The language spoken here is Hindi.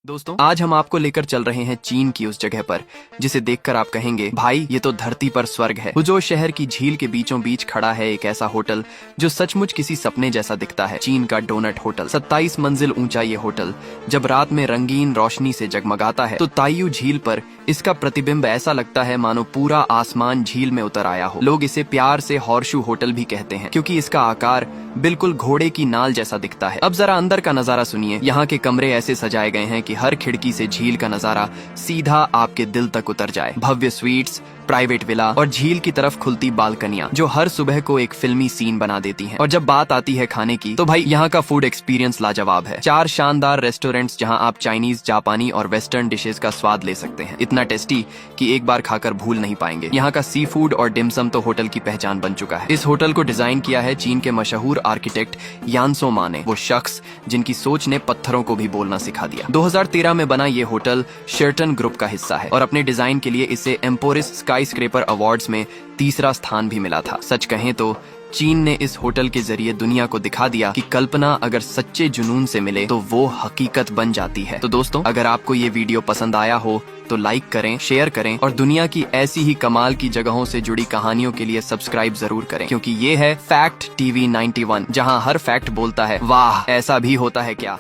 दोस्तों आज हम आपको लेकर चल रहे हैं चीन की उस जगह पर जिसे देखकर आप कहेंगे भाई ये तो धरती पर स्वर्ग है। हुजो शहर की झील के बीचों बीच खड़ा है एक ऐसा होटल जो सचमुच किसी सपने जैसा दिखता है। चीन का डोनट होटल, 27 मंजिल ऊंचा ये होटल जब रात में रंगीन रोशनी से जगमगाता है तो ताइयू झील पर इसका प्रतिबिंब ऐसा लगता है मानो पूरा आसमान झील में उतर आया हो। लोग इसे प्यार से हॉर्शू होटल भी कहते हैं क्योंकि इसका आकार बिल्कुल घोड़े की नाल जैसा दिखता है। अब जरा अंदर का नजारा सुनिए। यहाँ के कमरे ऐसे सजाए गए हैं कि हर खिड़की से झील का नजारा सीधा आपके दिल तक उतर जाए। भव्य स्वीट्स, प्राइवेट विला और झील की तरफ खुलती बालकनियां जो हर सुबह को एक फिल्मी सीन बना देती हैं। और जब बात आती है खाने की तो भाई यहाँ का फूड एक्सपीरियंस लाजवाब है। 4 शानदार रेस्टोरेंट्स जहाँ आप चाइनीज, जापानी और वेस्टर्न डिशेस का स्वाद ले सकते हैं। इतना टेस्टी कि एक बार खाकर भूल नहीं पाएंगे। यहाँ का सी फूड और डिमसम तो होटल की पहचान बन चुका है। इस होटल को डिजाइन किया है चीन के मशहूर आर्किटेक्ट यानसो मा ने, वो शख्स जिनकी सोच ने पत्थरों को भी बोलना सिखा दिया। 2013 में बना ये होटल शेरटन ग्रुप का हिस्सा है और अपने डिजाइन के लिए इसे एम्पोरिस स्काईस्क्रेपर अवार्ड्स में 3रा स्थान भी मिला था। सच कहें तो चीन ने इस होटल के जरिए दुनिया को दिखा दिया कि कल्पना अगर सच्चे जुनून से मिले तो वो हकीकत बन जाती है। तो दोस्तों अगर आपको ये वीडियो पसंद आया हो तो लाइक करें, शेयर करें और दुनिया की ऐसी ही कमाल की जगहों से जुड़ी कहानियों के लिए सब्सक्राइब जरूर करें, क्योंकि ये है फैक्ट टीवी 91 जहां हर फैक्ट बोलता है वाह ऐसा भी होता है क्या।